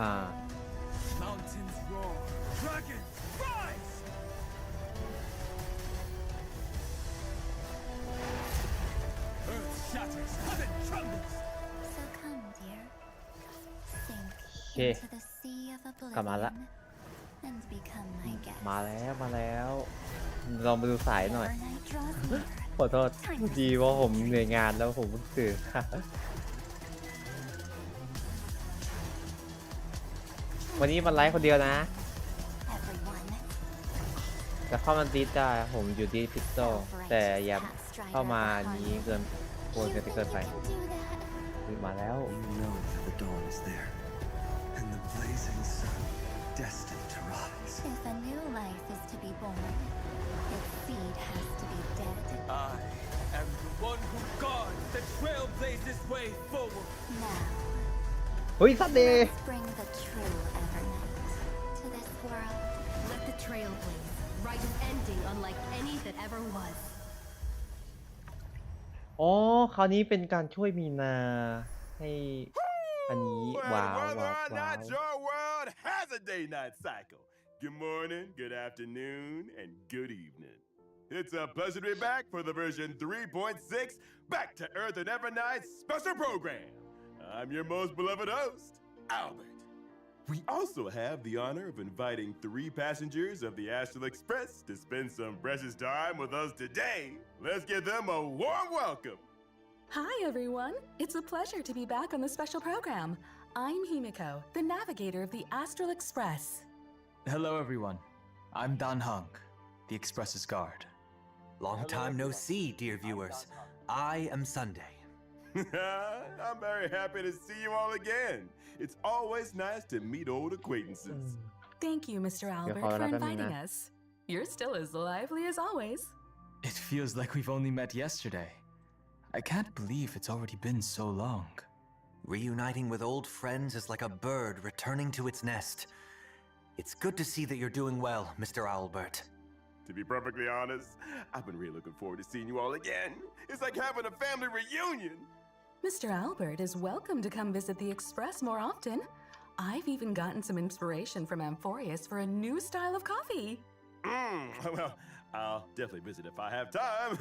Mountains roar, dragons rise. Earth shatters, heaven trembles. So come, dear. Sink โอเค into the sea of กลับมาละ oblivion and become my guest. มาแล้วลองไปดูสายหน่อย Overnight draws near. ขอโทษดีว่าผมเหนื่อยงานแล้วผมเพิ่งตื่น วันนี้มันไลฟ์คนเดียวนะ Everyone, จะเข้ามาตีได้ผมอยู่ที่พิกเซลแต่อย่าเข้ามานี้เกินโกนกันเกินไป you can do that. มาแล้ว You know that the dawn is there, and the blazing sun destined to rise. If a new life is to be born, its seed has to be dead. I am the one who guards the trailblazer's way forward. Now, เฮ้ยสัตว์เดย์ let's bring the true Evernight to this world. Let the trail blaze, write an ending unlike any that ever was. อ๋อคราวนี้เป็นการช่วยมีนาให้อันนี้ว้าว Whether or not your world has a day-night cycle. Good morning, good afternoon, and good evening. It's a pleasure to be back for the version 3.6 Back to Earth and Evernight special program. I'm your most beloved host, Albert. We also have the honor of inviting 3 passengers of the Astral Express to spend some precious time with us today. Let's give them a warm welcome. Hi, everyone. It's a pleasure to be back on the special program. I'm Himiko, the navigator of the Astral Express. Hello, everyone. I'm Dan Hung, the Express's guard. Long time no see, dear viewers. I am Sunday. I'm very happy to see you all again. It's always nice to meet old acquaintances. Thank you, Mr. Albert, call it for up, inviting Amina. us. You're still as lively as always. It feels like we've only met yesterday. I can't believe it's already been so long. Reuniting with old friends is like a bird returning to its nest. It's good to see that you're doing well, Mr. Albert. To be perfectly honest, I've been really looking forward to seeing you all again. It's like having a family reunion. Mr. Albert is welcome to come visit the Express more often. I've even gotten some inspiration from Amphorius for a new style of coffee. Well, I'll definitely visit if I have time.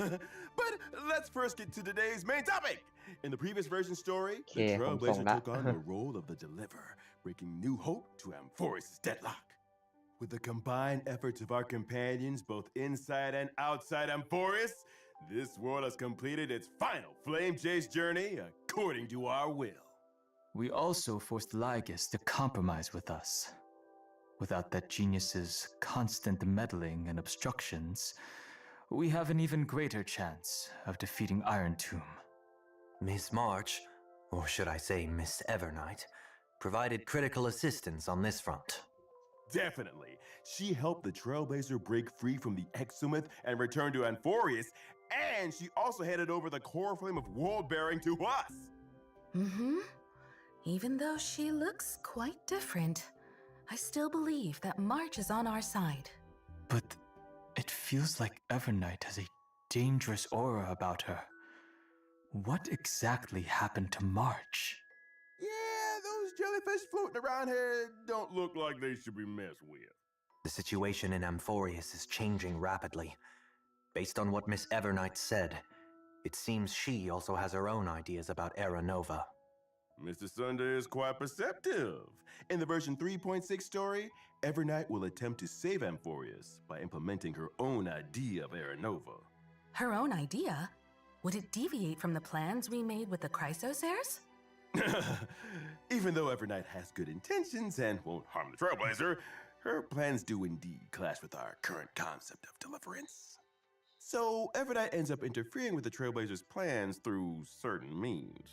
But let's first get to today's main topic. In the previous version story, the Okay, Trailblazer ผมส่งละ took on the role of the deliverer, bringing new hope to Amphorius' deadlock. With the combined efforts of our companions, both inside and outside Amphorius, this world has completed its final flame chase journey according to our will. We also forced Lygus to compromise with us. Without that genius's constant meddling and obstructions, we have an even greater chance of defeating Iron Tomb. Miss March, or should I say Miss Evernight, provided critical assistance on this front. Definitely. She helped the Trailblazer break free from the Exomyth and return to Amphorius, and she also handed over the core flame of world bearing to us. Even though she looks quite different, I still believe that March is on our side. But it feels like Evernight has a dangerous aura about her. What exactly happened to March? Yeah, those jellyfish floating around here don't look like they should be messed with. The situation in Amphorius is changing rapidly. Based on what Miss Evernight said, it seems she also has her own ideas about Era Nova. Mr. Sunday is quite perceptive. In the version 3.6 story, Evernight will attempt to save Amphorius by implementing her own idea of Era Nova. Her own idea? Would it deviate from the plans we made with the Chrysosairs? Even though Evernight has good intentions and won't harm the Trailblazer, her plans do indeed clash with our current concept of deliverance. So Evernight ends up interfering with the Trailblazer's plans through certain means.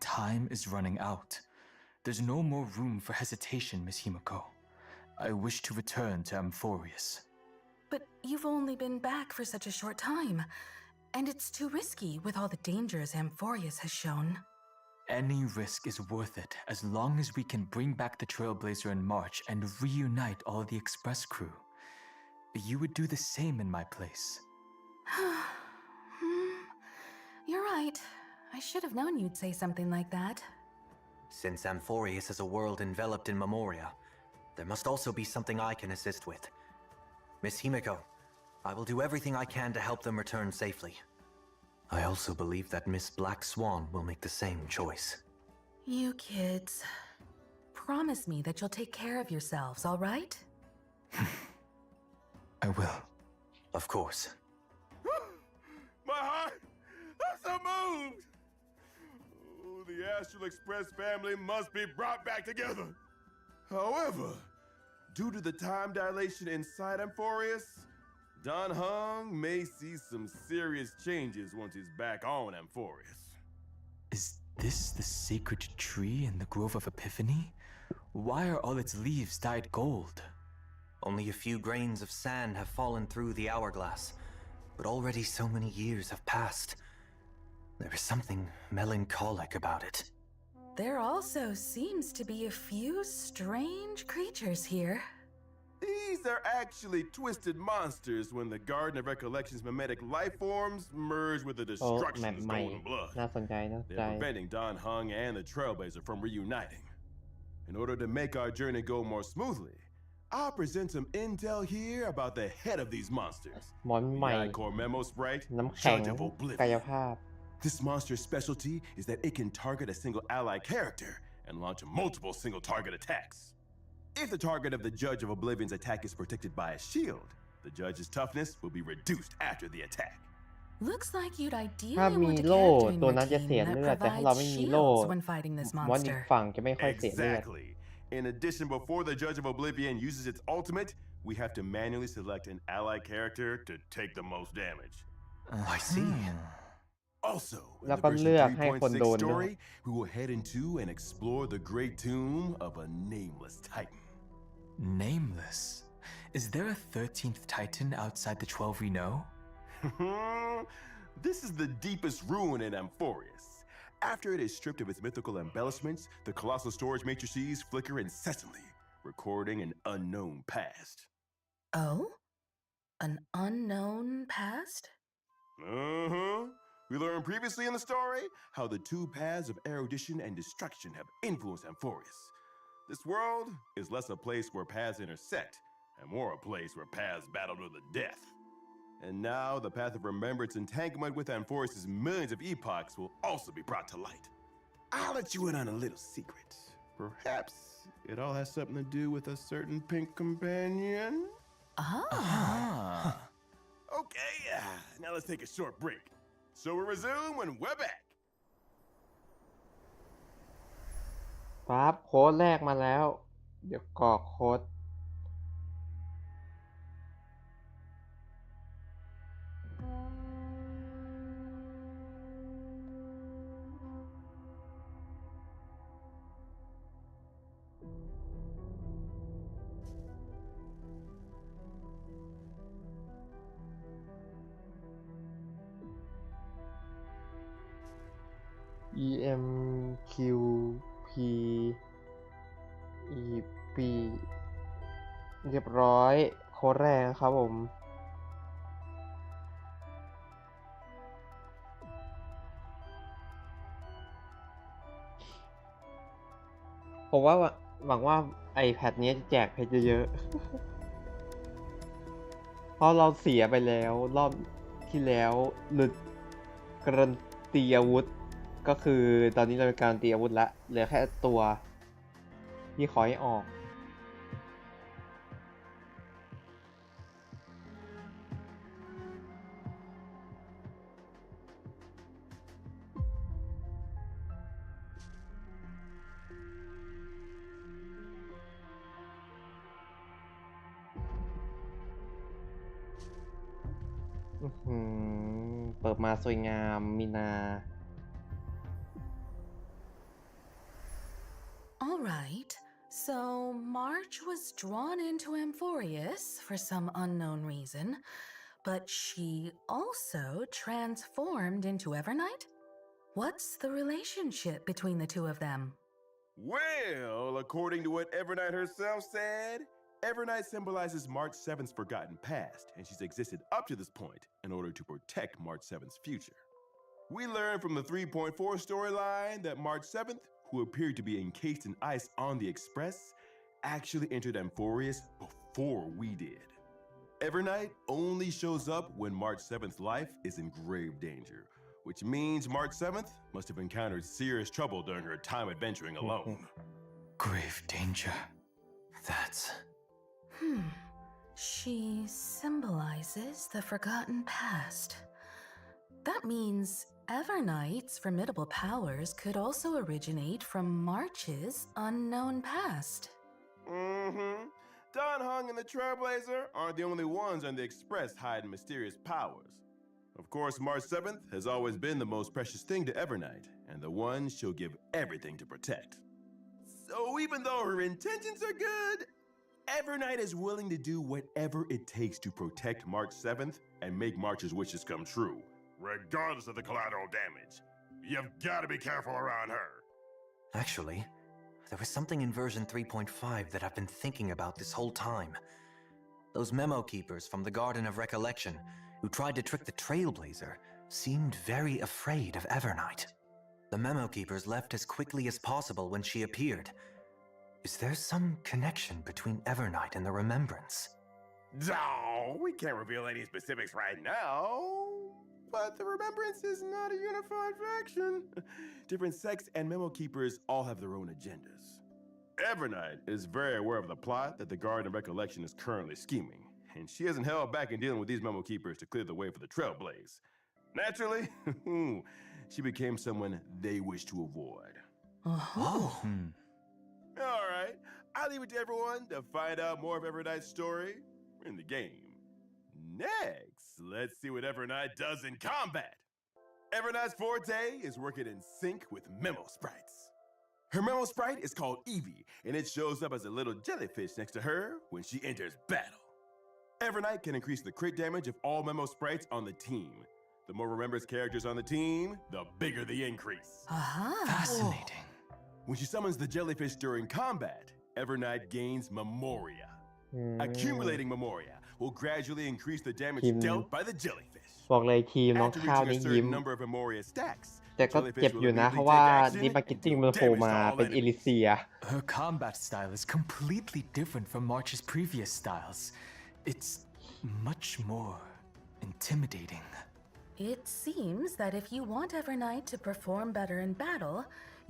Time is running out. There's no more room for hesitation, Miss Himiko. I wish to return to Amphorius. But you've only been back for such a short time, and it's too risky with all the dangers Amphorius has shown. Any risk is worth it as long as we can bring back the Trailblazer in March and reunite all the Express crew. You would do the same in my place. You're right. I should have known you'd say something like that. Since Amphorius is a world enveloped in memoria, there must also be something I can assist with. Miss Himiko, I will do everything I can to help them return safely. I also believe that Miss Black Swan will make the same choice. You kids. Promise me that you'll take care of yourselves, all right? I will. Of course. My heart! I'm so moved! Oh, the Astral Express family must be brought back together. However, due to the time dilation inside Amphorius, Don Hung may see some serious changes once he's back on Amphorius. Is this the sacred tree in the Grove of Epiphany? Why are all its leaves dyed gold? Only a few grains of sand have fallen through the hourglass, but already so many years have passed. There is something melancholic about it. There also seems to be a few strange creatures here. These are actually twisted monsters when the Garden of Recollection's mimetic life forms merge with the โอ้แม destruction ป of ใหม่ golden blood. น่าสนใจน่าสนใจ They're preventing Don Hung and the Trailblazer from reuniting. In order to make our journey go more smoothly, I'll present some intel here about the head of these monsters. มอนใหม่ The Icor Memo Sprite, น้ำแข็ง Judge of กาย Oblivion. ภาพ This monster's specialty is that it can target a single ally character and launch multiple single target attacks. If the target of the Judge of Oblivion's attack is protected by a shield, the judge's toughness will be reduced after the attack. Looks like you'd ถ้า ideally มี want a โล่ character in ตัว your นั้นจะ team เสีย that เลือดแต่ถ้าเรา provides ไม่มีโล่ shields when fighting this มอนอีก monster. ฝั่งจะไม่ค่อยเสียเลือด Exactly. In addition, before the Judge of Oblivion uses its ultimate, we have to manually select an ally character to take the most damage. I see. Also, in แล้ว the ก็ version เลือกให้คนโดน 3.6 ด้วย story, we will head into and explore the great tomb of a nameless titan. Nameless. Is there a 13th Titan outside the 12 we know? This is the deepest ruin in Amphorius. After it is stripped of its mythical embellishments, the colossal storage matrices flicker incessantly, recording an unknown past. Oh? An unknown past? We learned previously in the story how the two paths of erudition and destruction have influenced Amphorius. This world is less a place where paths intersect and more a place where paths battle to the death. And now the path of remembrance entanglement with Amphorius' millions of epochs will also be brought to light. I'll let you in on a little secret. Perhaps it all has something to do with a certain pink companion? Ah. Okay, now let's take a short break. So we'll resume when we're back. ปั๊บโค้ดแรกมาแล้ว เดี๋ยวกรอกโค้ด EMQP EP เรียบร้อยโค้ดแรกครับผม ผมว่าหวังว่าไอแพดนี้จะแจกเพชรเยอะๆ เพราะเราเสียไปแล้วรอบที่แล้วหลุดการันตีอาวุธ ก็คือตอนนี้เราเป็นการันตีอาวุธละเหลือแค่ตัวที่ขอให้ออก เปิดมาสวยงามมีนา All right. So March was drawn into Amphorius for some unknown reason, but she also transformed into Evernight? What's the relationship between the two of them? Well, according to what Evernight herself said, Evernight symbolizes March 7th's forgotten past, and she's existed up to this point in order to protect March 7th's future. We learned from the 3.4 storyline that March 7th, who appeared to be encased in ice on the Express, actually entered Amphorius before we did. Evernight only shows up when March 7th's life is in grave danger, which means March 7th must have encountered serious trouble during her time adventuring alone. Grave danger. That's... She symbolizes the forgotten past. That means Evernight's formidable powers could also originate from March's unknown past. Don Hung and the Trailblazer aren't the only ones on the Express hiding mysterious powers. Of course, March 7th has always been the most precious thing to Evernight, and the one she'll give everything to protect. So even though her intentions are good, Evernight is willing to do whatever it takes to protect March 7th and make March's wishes come true, regardless of the collateral damage. You've got to be careful around her. Actually, there was something in version 3.5 that I've been thinking about this whole time. Those memo keepers from the Garden of Recollection who tried to trick the Trailblazer seemed very afraid of Evernight. The memo keepers left as quickly as possible when she appeared. Is there some connection between Evernight and the Remembrance? No, we can't reveal any specifics right now. But the Remembrance is not a unified faction. Different sects and memo keepers all have their own agendas. Evernight is very aware of the plot that the Garden of Recollection is currently scheming, and she hasn't held back in dealing with these memo keepers to clear the way for the Trailblaze. Naturally, she became someone they wish to avoid. Oh. All right, I'll leave it to everyone to find out more of Evernight's story in the game. Next, let's see what Evernight does in combat. Evernight's forte is working in sync with memo sprites. Her memo sprite is called Evie, and it shows up as a little jellyfish next to her when she enters battle. Evernight can increase the crit damage of all memo sprites on the team. The more Remembrance characters on the team, the bigger the increase. Fascinating. When she summons the jellyfish during combat, Evernight gains Memoria. Accumulating Memoria will gradually increase the damage dealt by the jellyfish. บอกเลยทีมน้อง After ข้าว reaching นี่ a ยิ้ม certain number of Memoria stacks, แต่ก็ jellyfish เจ็บ will อยู่นะ เพ immediately ราะว่า take action ดีมาร์เก็ตติ้ง and มัน do โผล่ damage มา to all เป็นเอ enemies. ลิเซีย Her combat style is completely different from March's previous styles. It's much more intimidating. It seems that if you want Evernight to perform better in battle,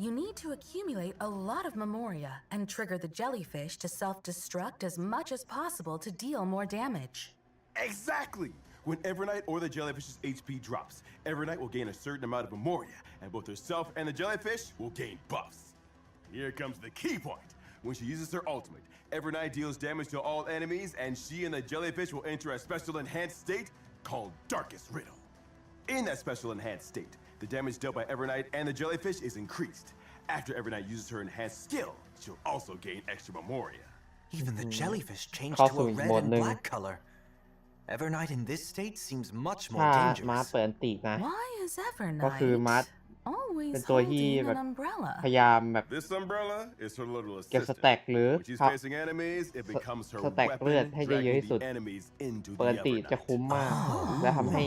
you need to accumulate a lot of Memoria and trigger the jellyfish to self-destruct as much as possible to deal more damage. Exactly! When Evernight or the jellyfish's HP drops, Evernight will gain a certain amount of Memoria, and both herself and the jellyfish will gain buffs. Here comes the key point. When she uses her ultimate, Evernight deals damage to all enemies, and she and the jellyfish will enter a special enhanced state called Darkest Riddle. In that special enhanced state, the damage dealt by Evernight and the jellyfish is increased. After Evernight uses her enhanced skill, she'll also gain extra Memoria. Even the jellyfish changedเข้า to สู่ a อีก red โหมด and หนึ่ง black color. Evernight in this state seems much ถ้า more ม้า dangerous. เปิดอันตินะ Why is ก็คือม้า Evernight เป็น always ตัวที่ holding แบบ an umbrella? พยายามแบบ This umbrella is her little เก็บส assistant. แต็กหรือ When she's ครับ facing enemies, it becomes her สแต็กเลือด weapon, ให้ได้เยอะที่ dragging สุด the enemies into เปิด the อันติจะ Evernight. คุ้มมาก และทำให้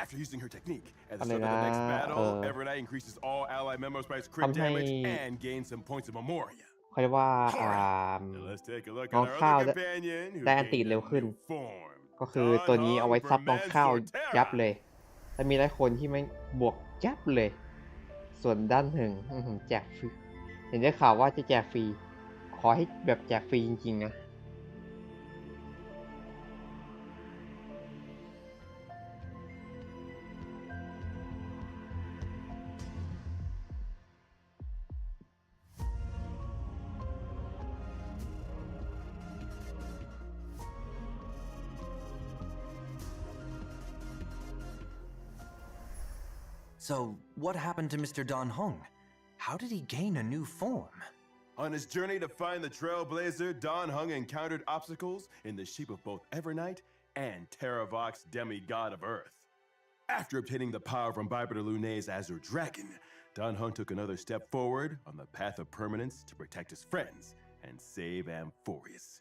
After using her technique, at the Ano start of the next na, battle, Evernight increases all ally memo sprites critทำให้ damage and gains some points of Memoria. เขาเรียกว่า Now let's take a look น้อง at our ข้าว other companion who ได้อันติ gained เร็ว a ขึ้น new form. ก็คือตัวนี้เอาไว้ซับน้องข้าวยับเลยและมีหลายคนที่ไม่บวกยับเลย ส่วนด้านหนึ่งแจกฟรีเห็นได้ข่าวว่าจะแจกฟรี ขอให้แบบแจกฟรีจริงๆนะ So, what happened to Mr. Don Hong? How did he gain a new form? On his journey to find the Trailblazer, Don Hung encountered obstacles in the shape of both Evernight and Terravox, demigod of Earth. After obtaining the power from Bipedal Lunay's Azure Dragon, Don Hung took another step forward on the path of permanence to protect his friends and save Amphorius.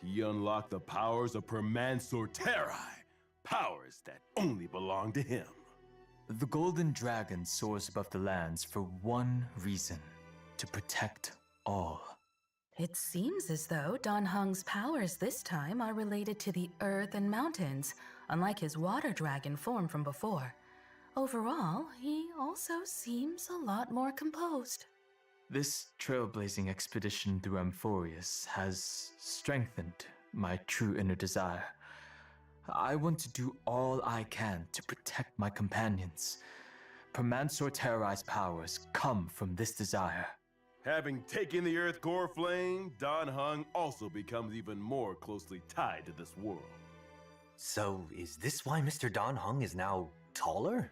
He unlocked the powers of Permansor Terrai, powers that only belong to him. The golden dragon soars above the lands for one reason. to protect all. It seems as though Don Hung's powers this time are related to the earth and mountains, unlike his water dragon form from before. Overall, he also seems a lot more composed. This trailblazing expedition through Amphorius has strengthened my true inner desire. I want to do all I can to protect my companions. Permansor Terrorized powers come from this desire. Having taken the Earth Core Flame, Don Hung also becomes even more closely tied to this world. So, is this why Mr. Don Hung is now taller?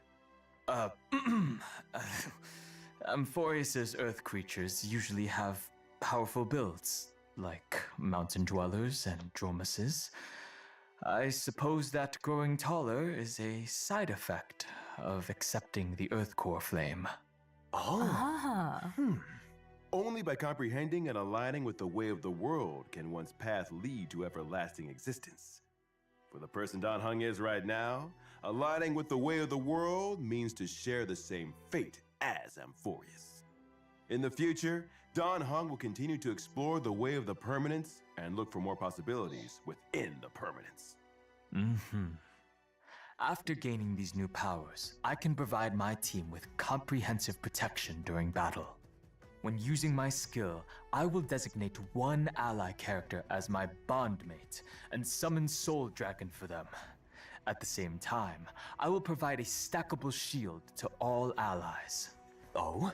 Amphorius's earth creatures usually have powerful builds, like mountain dwellers and dromuses. I suppose that growing taller is a side effect of accepting the Earth Core Flame. Oh. Ah. Only by comprehending and aligning with the way of the world can one's path lead to everlasting existence. For the person Don Hung is right now, aligning with the way of the world means to share the same fate as Amphorius. In the future, Don Hung will continue to explore the way of the permanence and look for more possibilities within the permanence. After gaining these new powers, I can provide my team with comprehensive protection during battle. When using my skill, I will designate one ally character as my bondmate and summon Soul Dragon for them. At the same time, I will provide a stackable shield to all allies. Oh?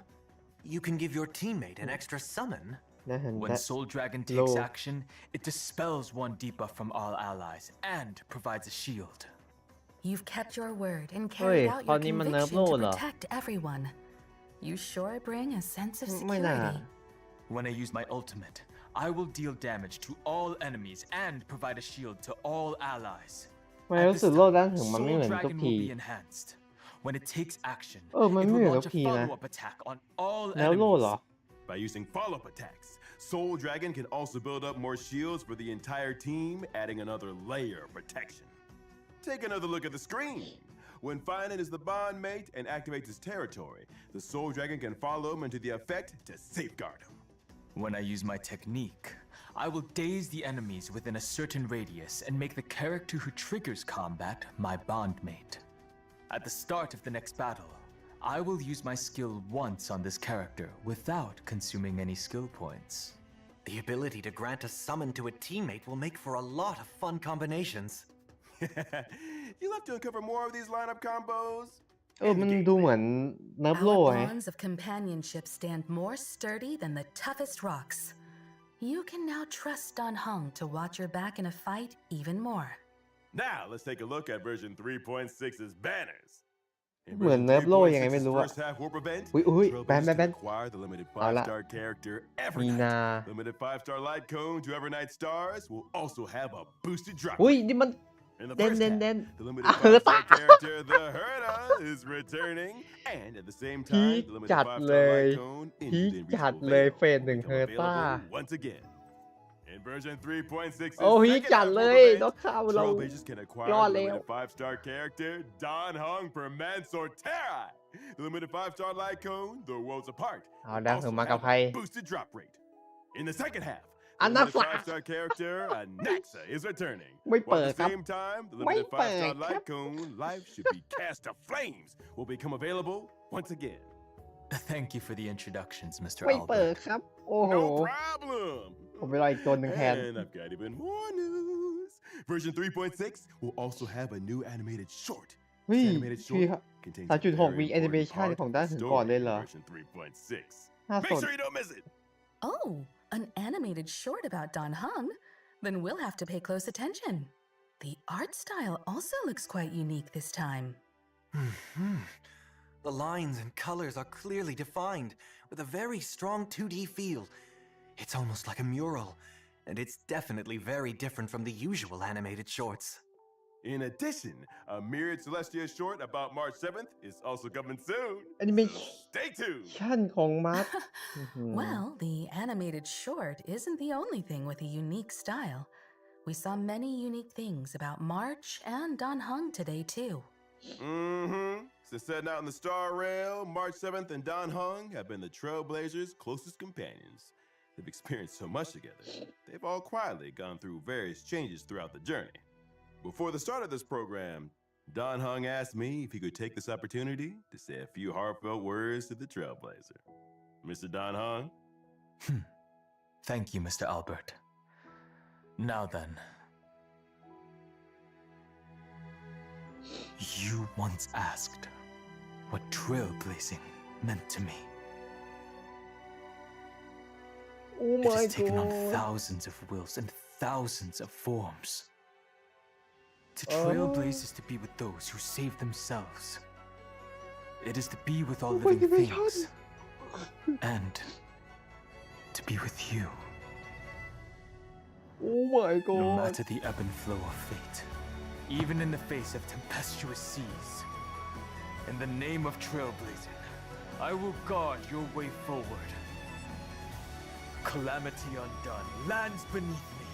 You can give your teammate an extra summon? นะเห็น When แต่ Soul Dragon takes โล action, it dispels one debuff from all allies and provides a shield. You've kept your word and เฮ้ย carried out ตอน your นี้มันเนิร์ฟ conviction โล to เหรอ protect everyone. You sure bring a sense of ไม่น่า security. When I use my ultimate, I will deal damage to all enemies and provide a shield to all allies. ทำไม At รู้ this สึกโลก time, ด้านถึงมันไม่ Soul เหมือนทุก Dragon ที will be enhanced. When it takes action, it มันไม่ will เหมือน launch ทุ a กทีนะ follow-up attack on all แล้วโลเหรอ enemies. By using follow-up attacks, Soul Dragon can also build up more shields for the entire team, adding another layer of protection. Take another look at the screen. When Finan is the bondmate and activates his territory, the Soul Dragon can follow him into the effect to safeguard him. When I use my technique, I will daze the enemies within a certain radius and make the character who triggers combat my bondmate. At the start of the next battle, I will use my skill once on this character without consuming any skill points. The ability to grant a summon to a teammate will make for a lot of fun combinations. You'll have to uncover more of these lineup combos. มันดูเหมือนเนิร์ฟโล Our ไง bonds of companionship stand more sturdy than the toughest rocks. You can now trust Don Hung to watch your back in a fight even more. Now, let's take a look at version 3.6's banners. In เหมือน version เนิร์ฟโลยังไงไม่ 3.6's รู้อะ first half warp event, อุ้ย Trailblazers แบน can acquire the limited เอาละ 5-star character มี Evernight. นา Limited 5-star light cone to Evernight stars will also have a boosted drop. อุ้ยนี่มัน In the เด่น first เด่น half, เด่น the limited 5-star character The Herda is returning, and at the same พี time, ค the limited จัด 5-star เลย light cone พี into ค the จัด Invisible เลย Veil เฟสหนึ่ง will เฮอ become ร์ต้า available once again. In version 3.6's โอ้พีค second จัด half เล warp ย event, ต้องเข้าเรา Trailblazers can acquire รอด the แล้ว limited 5-star character Don Hung per Mansoor Terra. The limited 5-star light cone, The Worlds Apart, เอา will ดัง also ถึงมากับ have ใคร a boosted drop rate. In the second half, the อันนั้น limited ฝา 5-star character Anaxa is returning. ไม่ While เปิ at ด the ครับ same time, the ไม่ limited เปิด 5-star ครับ light cone, Life Should Be Cast to Flames, will become available once again. Thank you for the introductions, Mr. ไม่เปิด Albert. ครับ โอ้โห No problem. ผมไปรออีกตัวหนึ่งแทน And I've got even more news. Version 3.6 will also have a new animated short. เฮ้ย This animated พี่ short ครับ contains 3.6 มี a แอ very นิเม important ชัน part ของ of ด้าน the ถึงก่อน story เลย in เหรอ version 3.6. น่าส Make น sure you don't miss it. Oh, an animated short about Don Hung? Then we'll have to pay close attention. The art style also looks quite unique this time. The lines and colors are clearly defined, with a very strong 2D feel. It's almost like a mural, and it's definitely very different from the usual animated shorts. In addition, a Myriad Celestia short about March 7th is also coming soon. แอนิเม So stay tuned. ชั่นของมาร์ท Well, the animated short isn't the only thing with a unique style. We saw many unique things about March and Don Hung today, too. Since setting out in the Star Rail, March 7th and Dan Heng have been the Trailblazers' closest companions. They've experienced so much together. They've all quietly gone through various changes throughout the journey. Before the start of this program, Dan Heng asked me if he could take this opportunity to say a few heartfelt words to the Trailblazer. Mr. Dan Heng? Thank you, Mr. Albert. Now then. You once asked what trailblazing meant to me. Oh It my has taken on god. thousands of wills and thousands of forms. To trailblaze is to be with those who save themselves. It is to be with all living things. And to be with you. Oh my No god. matter the ebb and flow of fate, even in the face of tempestuous seas, in the name of trailblazing, I will guard your way forward. Calamity undone lands beneath me.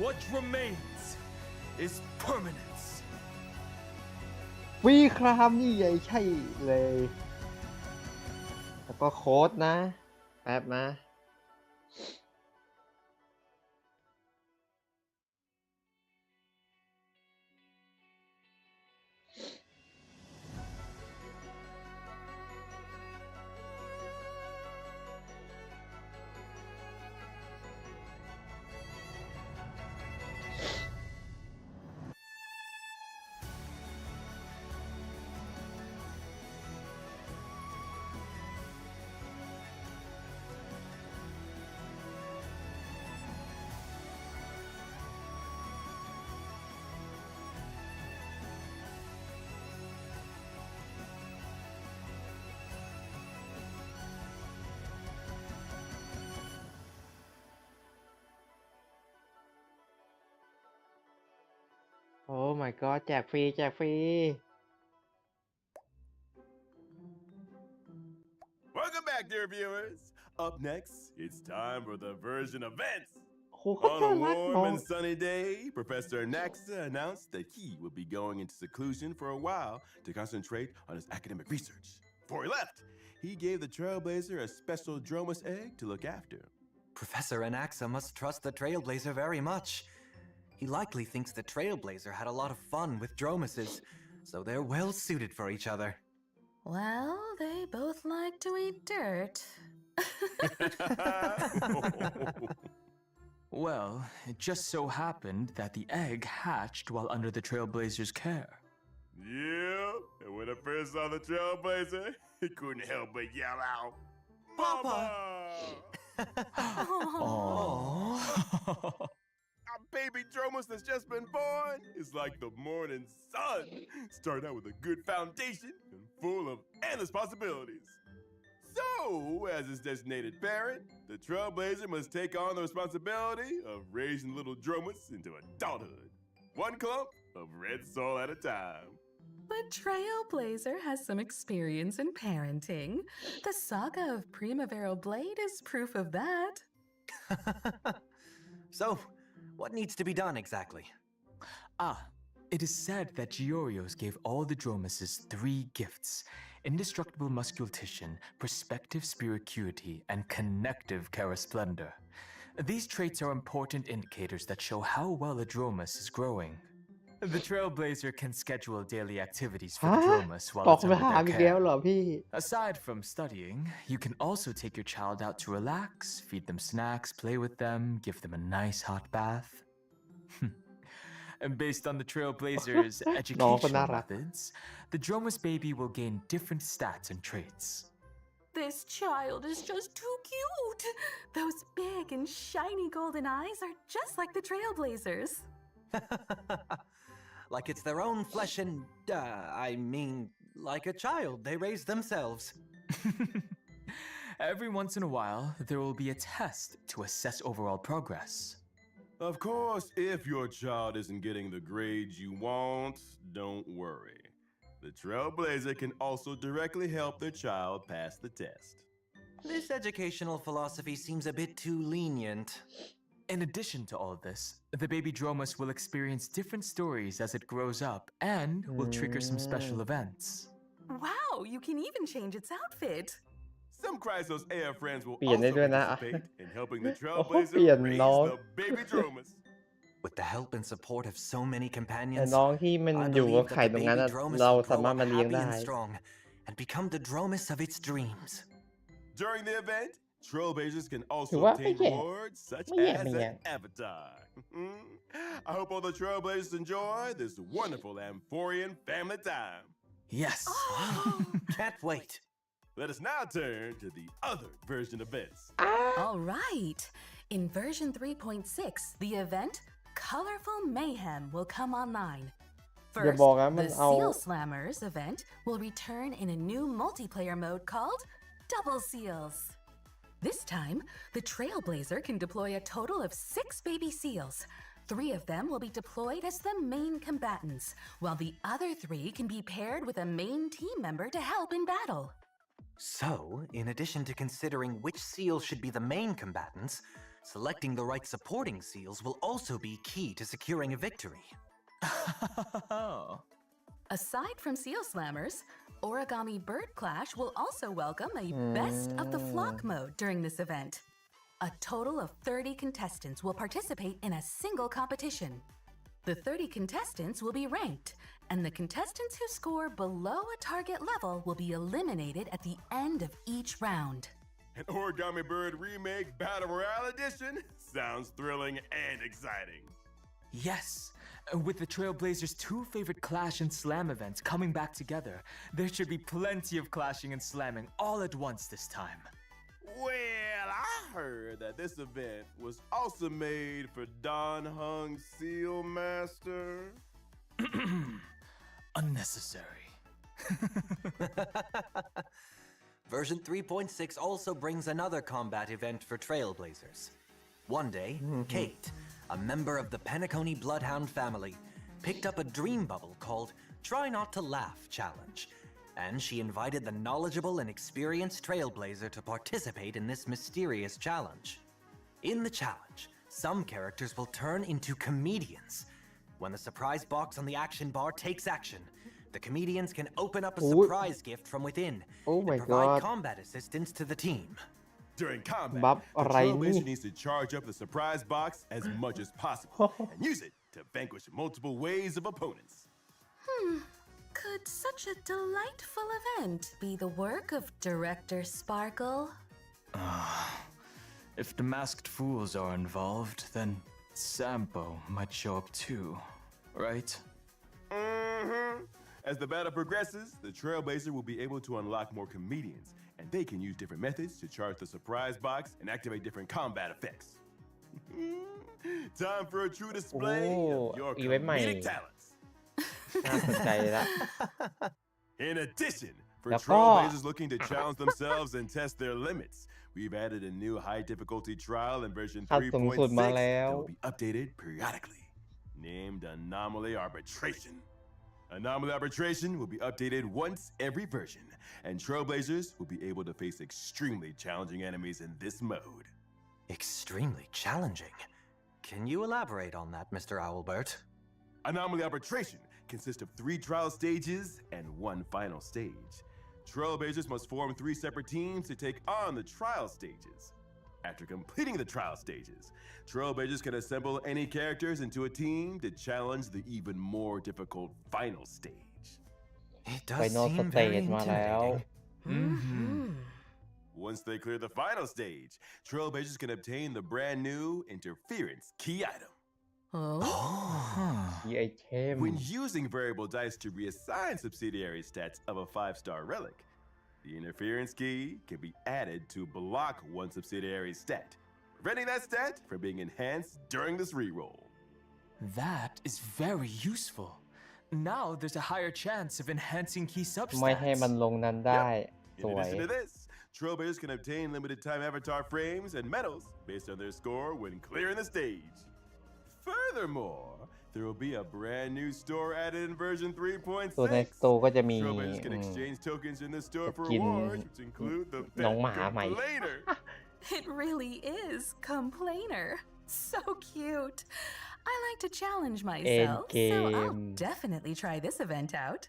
What remains is permanence. วีครามนี่ใหญ่ใช่เลย แล้วก็โค้ดนะ แป๊บนะ โอ้ my god แจกฟรี แจกฟรี Welcome back, dear viewers. Up next, it's time for the version events. โอ้โหเขา On น่า a รัก warm เนาะ and sunny day, Professor Naxa announced that he would be going into seclusion for a while to concentrate on his academic research. Before he left, he gave the Trailblazer a special Dromus egg to look after. Professor Anaxa must trust the Trailblazer very much. He likely thinks the Trailblazer had a lot of fun with Dromuses, so they're well suited for each other. Well, they both like to eat dirt. Well, it just so happened that the egg hatched while under the Trailblazer's care. Yeah, and when I first saw the Trailblazer, he couldn't help but yell out, Mama! Oh. Our baby Dromus that's just been born is like the morning sun. Started out with a good foundation and full of endless possibilities. So, as his designated parent, the Trailblazer must take on the responsibility of raising little Dromus into adulthood. One clump of red soul at a time. But Trailblazer has some experience in parenting. The saga of Primavera Blade is proof of that. So, what needs to be done exactly? It is said that Giorios gave all the Dromuses 3 gifts: indestructible musculation, perspective spiricuity, and connective charasplendor. These traits are important indicators that show how well a Dromus is growing. The Trailblazer can schedule daily activities for the ฮะ Dromus ต while อก it's ไป under หา their อีกแล้ว care. เหรอพี่ Aside from studying, you can also take your child out to relax, feed them snacks, play with them, give them a nice hot bath. And based on the Trailblazer's น้องก็ educational น่ารัก methods, the Dromus baby will gain different stats and traits. This child is just too cute. Those big and shiny golden eyes are just like the Trailblazers. Like it's their own flesh and, like a child they raised themselves. Every once in a while, there will be a test to assess overall progress. Of course, if your child isn't getting the grades you want, don't worry. The Trailblazer can also directly help their child pass the test. This educational philosophy seems a bit too lenient. In addition to all this, the baby Dromus will experience different stories as it grows up and will trigger some special events. Wow, you can even change its outfit. Some Chrysos AF friends will เปลี่ยนได้ also ด้วยนะ participate in helping the โอ้โห Trailblazer เปลี่ยน raise น้อง the baby Dromus. With the help and support of so many แต่ companions, น้องที่มัน I อยู่กับ believe ไข่ that ต the รงนั้น baby อะ Dromus เรา will สา grow มารถ up มาเลี้ยง happy ได้ and strong and become the Dromus of its dreams. During the event, Trailblazers can ถือ also ว่าไม่ obtain แย่ rewards such ไม่แย่ as ไม่แย่ an avatar. I hope all the Trailblazers enjoy this wonderful Amphorian family time. Yes. Can't wait. Let us now turn to the other version events. All right. In version 3.6, the event Colorful Mayhem will come online. อย่า First, บอกนะมัน the เอา Seal Slammers event will return in a new multiplayer mode called Double Seals. This time, the Trailblazer can deploy a total of 6 baby seals. 3 of them will be deployed as the main combatants, while the other 3 can be paired with a main team member to help in battle. So, in addition to considering which seals should be the main combatants, selecting the right supporting seals will also be key to securing a victory. Aside from Seal Slammers, Origami Bird Clash will also welcome a Best of the Flock mode during this event. A total of 30 contestants will participate in a single competition. The 30 contestants will be ranked, and the contestants who score below a target level will be eliminated at the end of each round. An Origami Bird Remake Battle Royale Edition sounds thrilling and exciting. Yes. With the Trailblazers' 2 favorite Clash and Slam events coming back together, there should be plenty of clashing and slamming all at once this time. Well, I heard that this event was also made for Don Hung Seal Master. Unnecessary. Version 3.6 also brings another combat event for Trailblazers. One day, Kate, a member of the Penacony Bloodhound family, picked up a dream bubble called Try Not to Laugh Challenge, and she invited the knowledgeable and experienced Trailblazer to participate in this mysterious challenge. In the challenge, some characters will turn into comedians. When the surprise box on the action bar takes action, the comedians can open up a surprise gift from within and provide combat assistance to the team. During combat, บัฟ the อะไรนี่ Trailblazer needs to charge up the surprise box as much as possible and use it to vanquish multiple waves of opponents. Could such a delightful event be the work of Director Sparkle? If the masked fools are involved, then Sampo might show up too, right? As the battle progresses, the Trailblazer will be able to unlock more comedians, and they can use different methods to charge the surprise box and activate different combat effects. Time for a true display of your อีเวนต์ใหม่ comedic talents. น่าสนใจละ In addition, for แล้วก็ Trailblazers looking to challenge themselves and test their limits, we've added a new high difficulty trial in version ขั้นสูงสุด 3.6 มาแล้ว that will be updated periodically, named Anomaly Arbitration. Anomaly Arbitration will be updated once every version, and Trailblazers will be able to face extremely challenging enemies in this mode. Extremely challenging. Can you elaborate on that, Mr. Owlbert? Anomaly Arbitration consists of 3 trial stages and 1 final stage. Trailblazers must form 3 separate teams to take on the trial stages. After completing the trial stages, Trailblazers can assemble any characters into a team to challenge the even more difficult final stage. It does Final seem stage very มาแล้ว intimidating. Once they clear the final stage, Trailblazers can obtain the brand new Interference key item. Oh? มีไอเทม When using variable dice to reassign subsidiary stats of a 5-star relic, the interference key can be added to block one subsidiary stat, preventing that stat from being enhanced during this reroll. That is very useful. Now there's a higher chance of enhancing key ไม่ให้มัน substats. ลงนั้นได้ In สวย addition to this, Trailblazers can obtain limited time avatar frames and medals based on their score when clearing the stage. Furthermore, there will be a brand new store added in version 3.6. ตัวในสโตร์ก็จะมี Trailblazers can exchange tokens in the store for สกิน rewards, which include the น้อง pet หมาใหม่ complainer. It really is Complainer. So cute. I like to challenge myself, so I'll Endgame. definitely try this event out.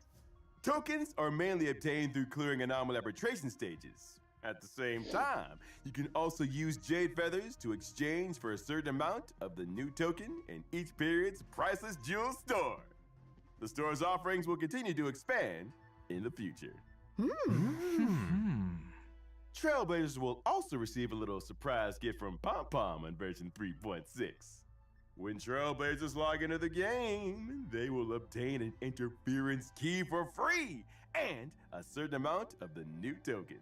Tokens are mainly obtained through clearing anomal arbitration stages. At the same time, you can also use jade feathers to exchange for a certain amount of the new token in each period's priceless jewel store. The store's offerings will continue to expand in the future. Trailblazers will also receive a little surprise gift from Pom Pom on version 3.6. When Trailblazers log into the game, they will obtain an interference key for free and a certain amount of the new token.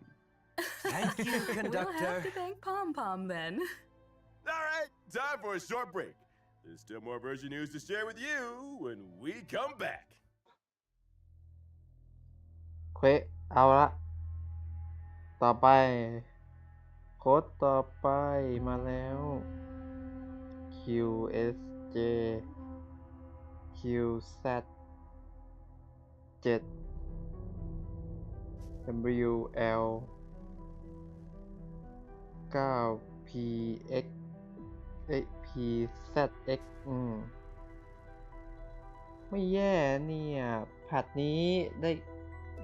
Thank you, We'll conductor. have to thank Pom Pom then. All right, time for a short break. There's still more version news to share with you when we come back. เควเอาละ ต่อไป โค้ดต่อไปมาแล้ว QSJ QZ 7 WL 9 PX PZX ไม่แย่เนี่ยแพทนี้ได้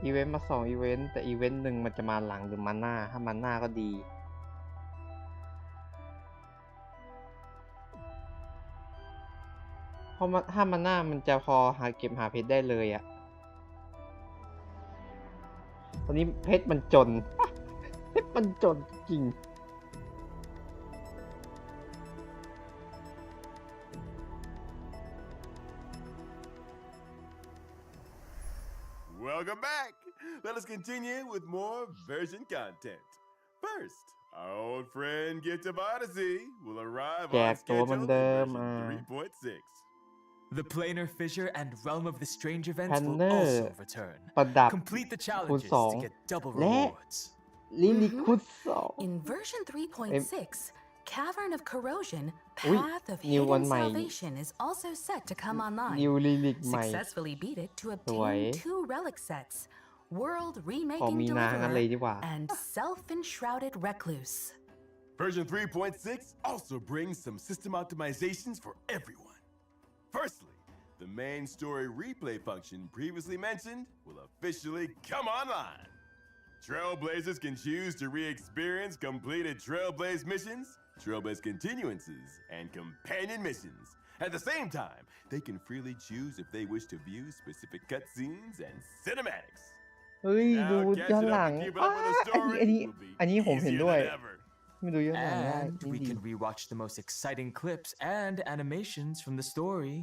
อีเวนต์มา2อีเวนต์แต่อีเวนต์หนึ่งมันจะมาหลังหรือมาหน้าถ้ามาหน้าก็ดีเพราะถ้ามาหน้ามันจะพอหาเก็บหาเพชรได้เลยอะตอนนี้เพชรมันจน เพชรมันจนจริงWelcome back. Let us continue with more version content. First, our old friend Gift of Odyssey will arrive แจ on กตัวเหมือน schedule เดิม in version 3.6. The planar fissure and realm of the strange events will Banner also return. ประดับ Complete the คูณ challenges 2 to get double และ rewards. ลิลิคูณ2 In version 3.6, Cavern of Corrosion, Ui, Path of new Hidden one ใหม่ Salvation is also set to come online. นิวลิลิกใหม่ Successfully beat it to สวย obtain 2 relic sets, World ขอ Remaking มีนางั้นเลยดีกว่า Deliverer and Self-Enshrouded Recluse. Version 3.6 also brings some system optimizations for everyone. Firstly, the main story replay function previously mentioned will officially come online. Trailblazers can choose to re-experience completed Trailblaze missions, Trailblaze continuances, and companion missions. At the same time, they can freely choose if they wish to view specific cutscenes and cinematics. เฮ้ย ดู Now ย้อน catching หลั up ง and keeping up with the อัน story นี้ will be อันนี้ผมเห็น easier ด้วย than ever. ไม่ดูย้อนหลังได้ And นี่ we ดี can rewatch the most exciting clips and animations from the story.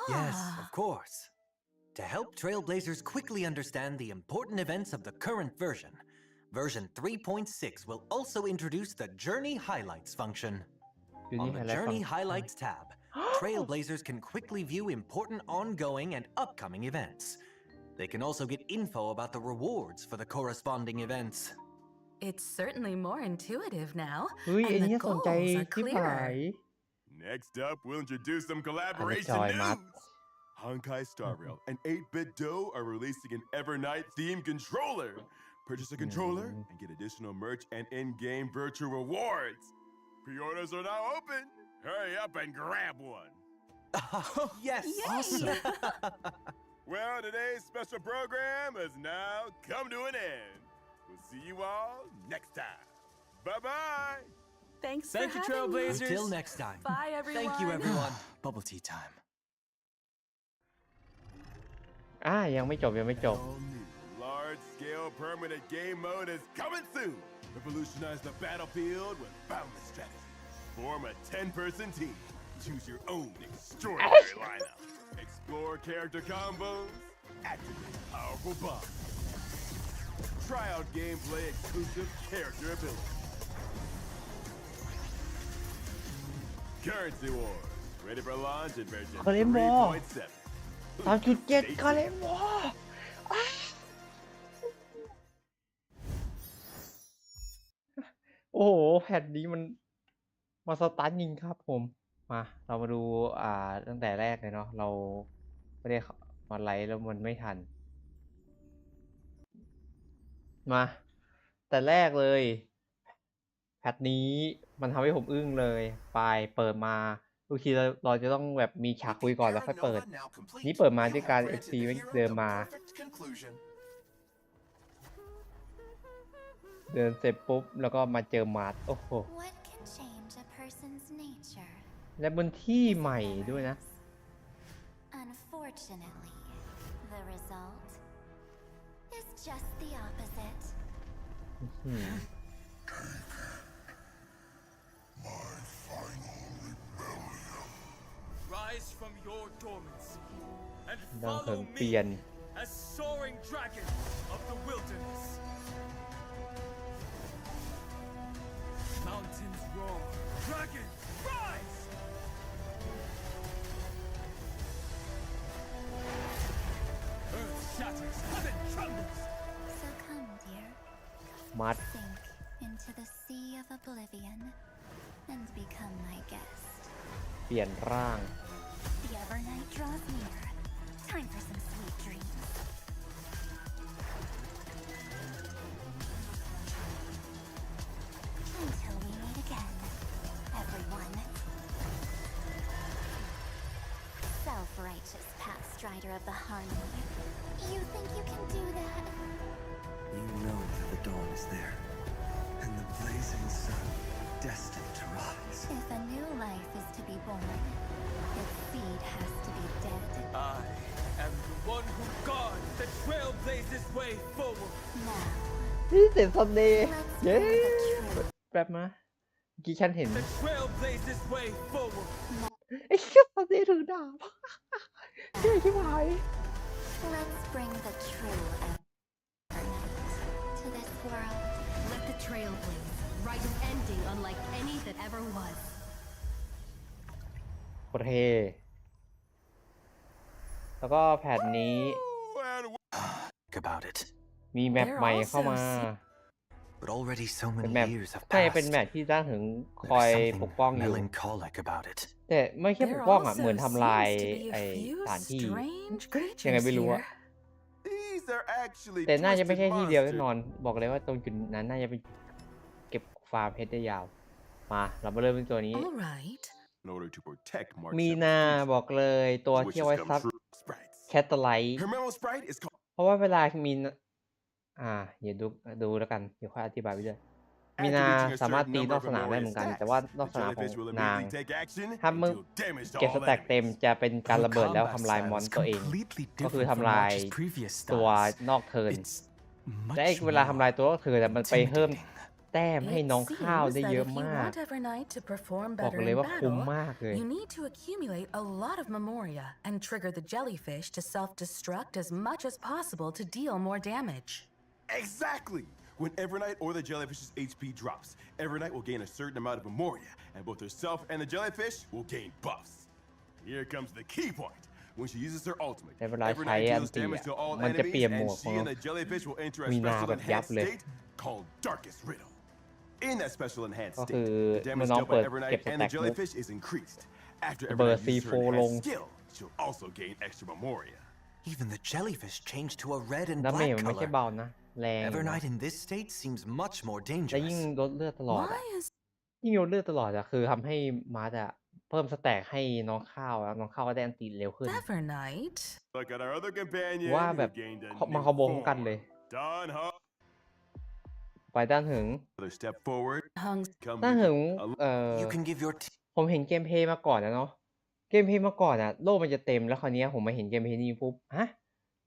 Yes, of course. To help Trailblazers quickly understand the important events of the current version, version 3.6 will also introduce the Journey Highlights function. อยู่ On นี่ the ไฮไลท์ Journey ฟัง Highlights tab, Trailblazers can quickly view important ongoing and upcoming events. They can also get info about the rewards for the corresponding events. It's certainly more intuitive now, เฮ้ย อัน and นี้ the น่าสนใจ goals are ที่หาย clearer. Next up, we'll introduce some collaboration Joy, news. Matt. Honkai Star Rail and 8-Bit Dough are releasing an Evernight themed controller. Purchase a controller and get additional merch and in-game virtual rewards. Pre-orders are now open. Hurry up and grab one. Yes! Awesome. Well, today's special program has now come to an end. We'll see you all next time. Bye-bye. Thanks Thank for you, having me. Trailblazers. Until next time. Bye, everyone. Thank you, everyone. Bubble tea time. ยังไม่จบ ยังไม่จบ All new large-scale permanent game mode is coming soon. Revolutionize the battlefield with boundless strategy. Form a 10-person team. Choose your own extraordinary lineup. Explore character combos. Activate powerful bonds. Try out gameplay exclusive character abilities. Currency Wars. Ready for launch in version คาเลมบอร์ 3.7. 3.7 คาเลมบอร์โอ้โห แพทนี้มันมาสตาร์ทยิงครับผม มาเรามาดูตั้งแต่แรกเลยเนาะเราไม่ได้มาไลฟ์แล้วมันไม่ทัน มา แต่แรกเลย แพทนี้มันทำให้ผมอึ้งเลยไปเปิดมาทุกทีเราจะต้องแบบมีฉากคุยก่อนแล้วค่อยเปิด นี่เปิดมาด้วยการ FC ไม่เดินมา เดินเสร็จปุ๊บ แล้วก็มาเจอมาร์ทโอ้โห What can change a person's nature? และบนที่ใหม่ด้วยนะ Unfortunately, the result is just the opposite. อืม Rise from your dormancy and ดังเหิ follow งเปลี่ยน me as soaring dragon of the wilderness. Mountains roar, dragons rise! Earth shatters, heaven trembles. So come, dear, มาร์ท sink into the sea of oblivion and become my guest. เปลี่ยนร่าง The Evernight draws near. Time for some sweet dreams. Until we meet again, everyone. Self-righteous path strider of the harmony. You think you can do that? You know that the dawn is there, and the blazing sun destined to rise. If a new life is to be born, its seed has to be dead. I am the one who guards the trailblazer's way forward. Now, นี่เสียงซันเดย์ let's เย้ bring the truth. แป๊บมาเมื่อกี้ฉันเห็น The trailblazer's way forward. ไอ้เหี้ยซันเดย์ถือดาบเจ๊ชิบหาย Let's bring the true Evernight to this world. Let the trail blaze, write an ending unlike any that ever was. โคตรเท่แล้วก็แพทนี้ And Think about it. มีแมปใหม่เข้ามา But already so เป็น many แมป years have ใช่ passed. เป็นแมปที่ตั้งถึงคอย There's ปกป้อง something อยู่ melancholic about it. แต่ไม่ใช่ป There กป้องอ่ะ also เหมือนทำลาย seems to be ไอ a few สถานที่ strange ยังไง creatures ไม่รู้อะ here. these are actually แต่น่าจะไม่ twisted ใช่ที่เดียวแน่ monsters. นอน บอกเลยว่าตรงจุดนั้นน่าจะเป็นเก็บฟาร์มเพชรได้ยาว มาเรามาเริ่มที่ตัวนี้ All right. In order to protect March มี 7th นา future, บอกเลยตัว his ที่ wishes เอาไว้ come ซับ true. Sprites. แคตเตอร์ไลท์ Her memo sprite is called เพราะว่าเวลามีนอย่าดูแล้วกันเดี๋ยวค่อยอธิบายไปด้วยมีนา Activating a สามารถ certain ตีน number อก of สนามได้ Memorial เหมือนกัน stacks. แต่ว่านอก The สนามของ jellyfish will นาง immediately take action ถ้า and มึง deal damage to เก็บ all สแต็กเต็ม enemies. จะเป็นการ Her ระเบิดแล้ว combat ทำลาย style มอน is ตัวเอง completely ก็คือ different from ทำลาย March's previous ตัว styles. นอกเทิร์น It's และไอ้ much เวลาทำลาย more ตัวก็คือแต่มันไปเพิ่ม intimidating. แต้มให้ It น้องข้าว seems ได้ that เยอะ if you มาก want Evernight to perform บอก better เลย in ว่าคุ้ม battle, มากเลย you need to accumulate a lot of memoria and trigger the jellyfish to self-destruct as much as possible to deal more damage. Exactly! When Evernight or the jellyfish's HP drops, Evernight will gain a certain amount of Memoria, and both herself and the jellyfish will gain buffs. Here comes the key point. When she uses her ultimate, ในเวลาใช้ Evernight อัน deals ตี damage to all มันจะเปลี่ยน enemies, โหม and ดของ she and the jellyfish will enter a มีนา special แบบยับ enhanced เลย state called Darkest Riddle. In that special enhanced ก็ state, คือ the เมื่อ damage น้อง dealt เปิ by ดเก็บ Evernight ส and แต็ the กปุ๊บ jellyfish is increased. After ระเบิด Evernight uses her C4 ลง enhanced skill, she'll also gain extra Memoria. Even the jellyfish changed to a red and ดาเมจ black มันไม่ใช่ color. เบานะ แรงอยู่นะ Evernight in this state seems much more และยิ่ง dangerous. ลดเลือดตลอด Why is ยิ่งลดเลือดตลอดคือทำให้มาร์ทเพิ่มสแต็กให้น้องข้าวแล้วน้องข้าวก็ได้อันตีเร็วขึ้น Evernight? Look at our other companion ว่าแบบ who gained a มา new คอมโบคุ้มกัน form. เลย Don Ho. ไปด้านถึง Another step forward. Hung ด้านถึง You can give your ผมเห็นเกมเพลย์มาก่อนนะเนาะเกมเพลย์มาก่อนโล่มันจะเต็มแล้วคราวนี้ผมมาเห็นเกมเพลย์นี้ปุ๊บ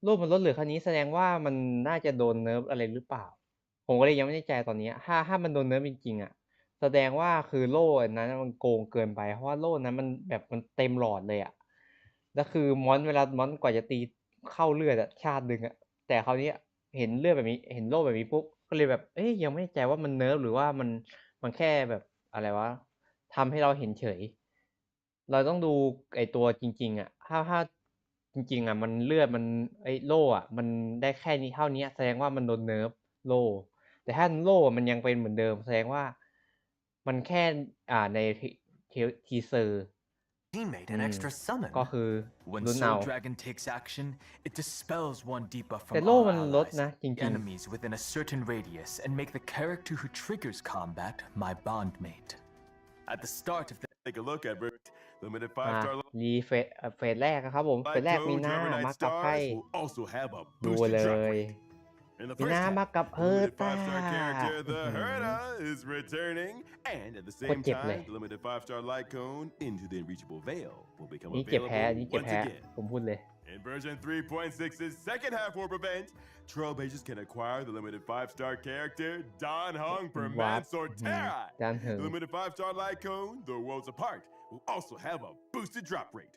โล่มันลดเหลือคราวนี้แสดงว่ามันน่าจะโดนเนิร์ฟอะไรหรือเปล่า ผมก็เลยยังไม่แน่ใจตอนนี้ถ้ามันโดนเนิร์ฟจริงๆแสดงว่าคือโล่อันนั้นมันโกงเกินไปเพราะว่าโล่นั้นมันแบบมันเต็มหลอดเลยแล้วคือเวลามอนกว่าจะตีเข้าเลือดชาติหนึ่งแต่คราวนี้เห็นเลือดแบบนี้เห็นโล่แบบนี้ปุ๊บก็เลยแบบยังไม่แน่ใจว่ามันเนิร์ฟหรือว่ามันแค่แบบอะไรวะทำให้เราเห็นเฉย เราต้องดูไอตัวจริงๆถ้าจริงๆมันเลือดมันโล่มันได้แค่นี้เท่านี้แสดงว่ามันโดนเนิร์ฟโล่แต่ถ้าโล่มันยังเป็นเหมือนเดิมแสดงว่ามันแค่ในทีเซอร์ teammate an extra summon. ก็คือ When ลุ้นเอา Soul Dragon takes action, it dispels one debuff แต่ from โล่ all มันลด allies, นะจริง enemies within a certain radius, and make the character who triggers combat my bondmate. At the start of the Take a look at limited ๆ 5-star รีเฟสแรกนะครับผมเฟสแรกมี codes หน้า overnight มากับไพ่ stars will also have a ดู boosted เล drop ย rate. In the มี first หน้า half, มากับ the limited ตา 5-star character, the Herta, is returning, and at the same จ็บเลย time, the limited 5-star light cone into the unreachable veil will become นี่เจ็บแพ้ available นี่เจ็บ once แพ้ again. ผมพูดเลย In version 3.6's second half warp event, Trailblazers can acquire the limited 5-star character Dan Hong per What? Mansorterra. Dan Hong. The limited 5-star light cone, The Worlds Apart, will also have a boosted drop rate.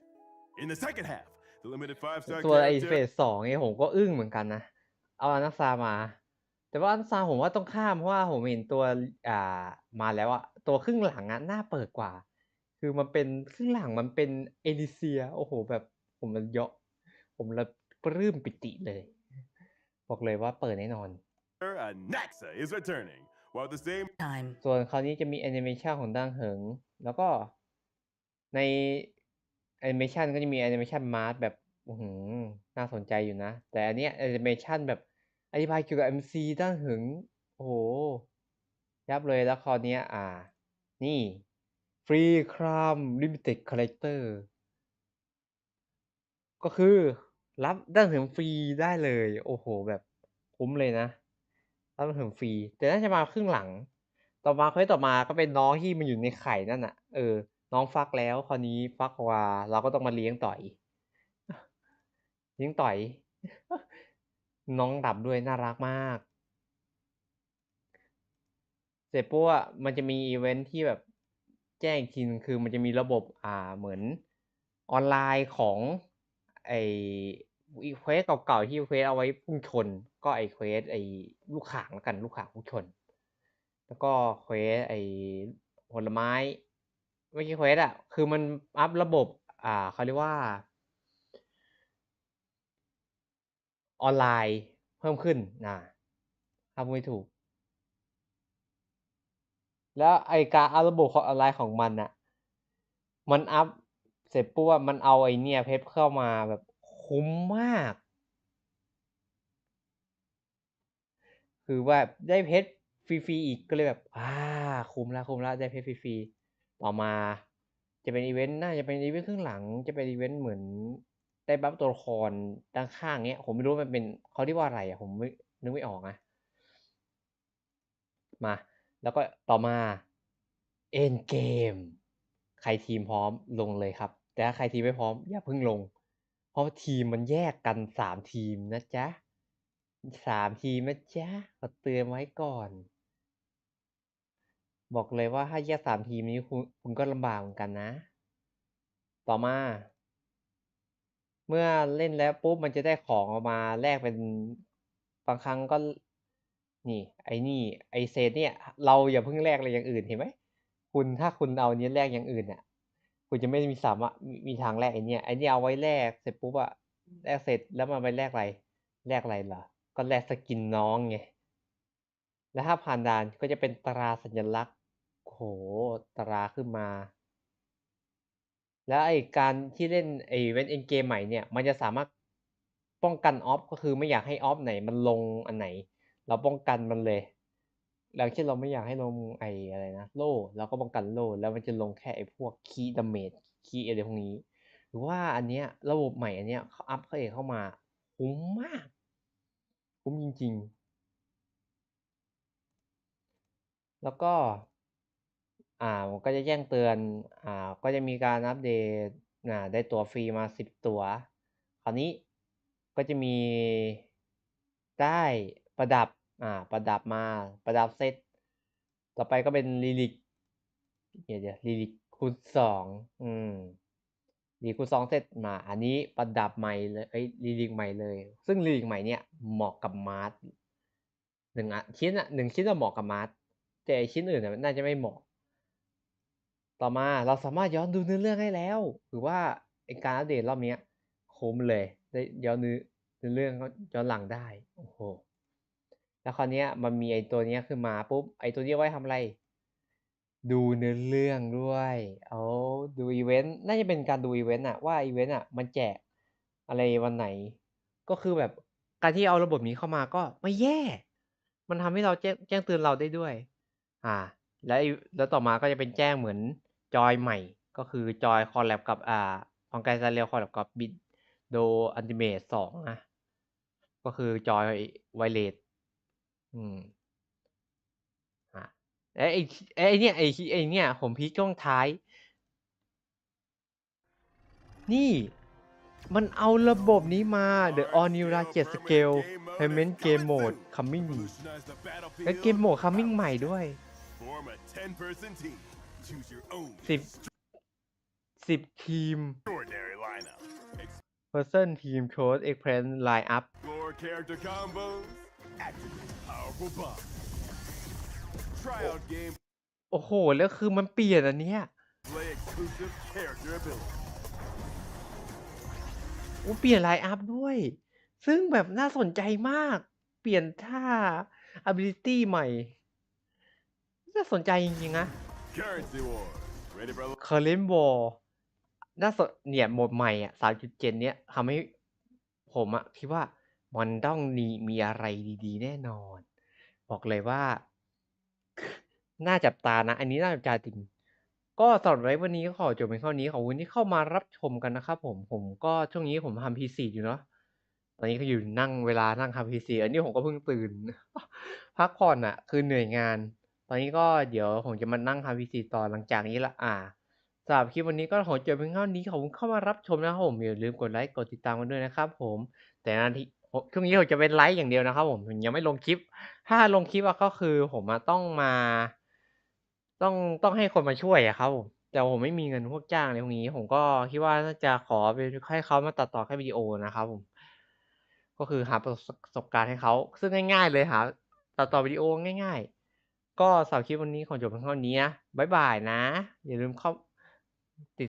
In the second half, the limited 5-star ตัวไอเฟ character ส2เนี่ยผมก็อึ้งเหมือนกันนะ เอาอนักซามา แต่ว่าอนักซาผมว่าต้องข้ามเพราะว่าผมเห็นตัวมาแล้วอะตัวครึ่งหลังอะน่าเปิดกว่า คือมันเป็นครึ่งหลังมันเป็นเอลิเซียโอ้โหแบบผมมันเยอะผมละปลื้มปิติเลย บอกเลยว่าเปิดแน่นอน Anaxa is returning, while at the same Time. ส่วนคราวนี้จะมีแอนิเมชันของดังเหิง แล้วก็ในแอนิเมชันก็จะมีแอนิเมชันมาร์ทแบบน่าสนใจอยู่นะ แต่อันเนี้ยแอนิเมชันแบบอธิบายเกี่ยวกับ MC ดังเหิง โอ้โห ยับเลยแล้วคราวนี้นี่ฟรีครามลิมิเต็ดคาแรคเตอร์ก็คือรับดังเหิงฟรีได้เลย โอ้โห แบบคุ้มเลยนะรับดังเหิงฟรี แต่น่าจะมาครึ่งหลัง ต่อมาเควสต่อมาก็เป็นน้องที่มันอยู่ในไข่นั่นน่ะ น้องฟักแล้วคราวนี้ฟักว่าเราก็ต้องมาเลี้ยงต่อย เลี้ยงต่อย น้องดับด้วยน่ารักมาก เสร็จปุ๊บมันจะมีอีเวนท์ที่แบบแจ้งอีกทีนึงคือมันจะมีระบบเหมือนออนไลน์ของไอ้เควสเก่าๆที่เควสเอาไว้พุ่งชน ก็ไอ้เควสไอ้ลูกข่างแล้วกันลูกข่างพุ่งชน แล้วก็เควสไอ้ผลไม้ไม่ใช่เควสคือมันอัพระบบเขาเรียกว่าออนไลน์เพิ่มขึ้นทำไม่ถูก แล้วไอการอัพระบบของออนไลน์ของมันมันอัพเสร็จปุ๊บมันเอาไอเนี่ยเพชรเข้ามาแบบคุ้มมาก คือว่าได้เพชรฟรีๆอีกก็เลยแบบคุ้มแล้วได้เพชรฟรีๆต่อมาจะเป็นอีเวนต์น่าจะเป็นอีเวนต์ครึ่งหลังจะเป็นอีเวนต์เหมือนได้บัฟตัวละครด้านข้างเนี้ยผมไม่รู้มันเป็นเขาเรียกว่าอะไรผมนึกไม่ออกนะมาแล้วก็ต่อมาเอ็นเกมใครทีมพร้อมลงเลยครับแต่ถ้าใครทีมไม่พร้อมอย่าเพิ่งลงเพราะทีมมันแยกกัน3ทีมนะจ๊ะ3ทีมนะจ๊ะขอเตือนไว้ก่อนบอกเลยว่าถ้าแยก3ทีมนี้คุณก็ลำบากเหมือนกันนะต่อมาเมื่อเล่นแล้วปุ๊บมันจะได้ของออกมาแลกเป็นบางครั้งก็นี่ไอเซตเนี่ยเราอย่าเพิ่งแลกอะไรอย่างอื่นเห็นไหมถ้าคุณเอานี้แลกอย่างอื่นคุณจะไม่มีสามารถมีทางแลกไอเนี่ยเอาไว้แลกเสร็จปุ๊บแลกเสร็จแล้วมันไปแลกอะไรเหรอก็แลกสกินน้องไงแล้วถ้าผ่านด่านก็จะเป็นตราสัญลักษณ์โหตราขึ้นมาแล้วไอการที่เล่นไอเวนต์เอ็นเกมใหม่เนี่ยมันจะสามารถป้องกันออฟก็คือไม่อยากให้ออฟไหนมันลงอันไหนเราป้องกันมันเลยอย่างเช่นเราไม่อยากให้ลงอะไรนะโล่เราก็ป้องกันโล่แล้วมันจะลงแค่ไอพวกคีย์ดาเมจคีย์อะไรพวกนี้หรือว่าอันเนี้ยระบบใหม่อันเนี้ยเขาอัพเข้ามาคุ้มมากคุ้มจริงๆแล้วก็มันก็จะแจ้งเตือนก็จะมีการอัปเดตได้ตัวฟรีมา10ตัวคราวนี้ก็จะมีได้ประดับมาประดับเซตต่อไปก็เป็นลิลิกลิลิกคูณ2ลิลิกคูณ2เซตมาอันนี้ประดับใหม่เลยลิลิกใหม่เลยซึ่งลิลิกใหม่เนี่ยเหมาะกับมาร์ท1ชิ้นเหมาะกับมาร์ทแต่ชิ้นอื่นน่าจะไม่เหมาะต่อมาเราสามารถย้อนดูเนื้อเรื่องให้แล้วหรือว่าการอัปเดตรอบนี้คุ้มเลยได้ย้อนเนื้อเรื่องย้อนหลังได้โอ้โหแล้วคราวนี้มันมีตัวนี้ขึ้นมาปุ๊บตัวนี้ไว้ทำอะไร ดูเนื้อเรื่องด้วยเอาดูอีเวนต์น่าจะเป็นการดูอีเวนต์อะว่าอีเวนต์อะมันแจกอะไรวันไหน ก็คือแบบการที่เอาระบบนี้เข้ามาก็ไม่แย่ มันทำให้เราแจ้งเตือนเราได้ด้วย แล้วต่อมาก็จะเป็นแจ้งเหมือนจอยใหม่ ก็คือจอยคอลแลบกับของไกซาเรียลคอลแลบกับบิดโดอันติเมท2นะ ก็คือจอยไวเลสอืมแล้วไอเนี่ยผมพีคช่วงท้าย นี่ มันเอาระบบนี้มา The All New Target Scale Payment Game Mode Coming และเกมโหมด Coming ใหม่ด้วย Form a 10-person team. Choose your own 10 ทีม extraordinary lineup. Person Team Code Express Line Up Explore character combos. Activate powerful bombs. Try out game. โอ้โห แล้วคือมันเปลี่ยนอันเนี้ย Play exclusive character ability. เปลี่ยนไลน์อัพด้วย ซึ่งแบบน่าสนใจมาก เปลี่ยนท่า ability ใหม่ น่าสนใจจริงๆนะ Currency War. Ready for Current War เนี่ยโหมดใหม่อ่ะ 3.7 เนี้ยทำให้ผมอ่ะคิดว่ามันต้องมีอะไรดีๆ แน่นอน บอกเลยว่า น่าจับตานะ อันนี้น่าจับตาจริง ก็สำหรับไลฟ์วันนี้ก็ขอจบเป็นเท่านี้ขอบคุณที่เข้ามารับชมกันนะครับผมก็ช่วงนี้ผมทำ PC อยู่เนาะตอนนี้ก็อยู่เวลานั่งทำ PC อันนี้ผมก็เพิ่งตื่น พักผ่อนอะคือเหนื่อยงาน ตอนนี้ก็เดี๋ยวผมจะมานั่งทำ PC ต่อหลังจากนี้ละสำหรับคลิปวันนี้ก็ขอจบเป็นเท่านี้ขอบคุณเข้ามารับชมนะครับผมอย่าลืมกดไลค์กดติดตามกันด้วยนะครับผมแต่นาทีช่วงนี้ผมจะเป็นไลฟ์อย่างเดียวนะครับผมยังไม่ลงคลิป ถ้าลงคลิปก็คือผมต้องมาต้องให้คนมาช่วยอะครับผมแต่ผมไม่มีเงินพวกจ้างอะไรพวกนี้ผมก็คิดว่าน่าจะขอไปให้เขามาตัดต่อแค่วิดีโอนะครับผมก็คือหาประสบการณ์ให้เขาซึ่งง่ายๆเลยหาตัดต่อวิดีโอง่ายๆก็สำหรับคลิปวันนี้ขอจบเพียงเท่านี้นะบ๊ายบายนะอย่าลืมเข้าติด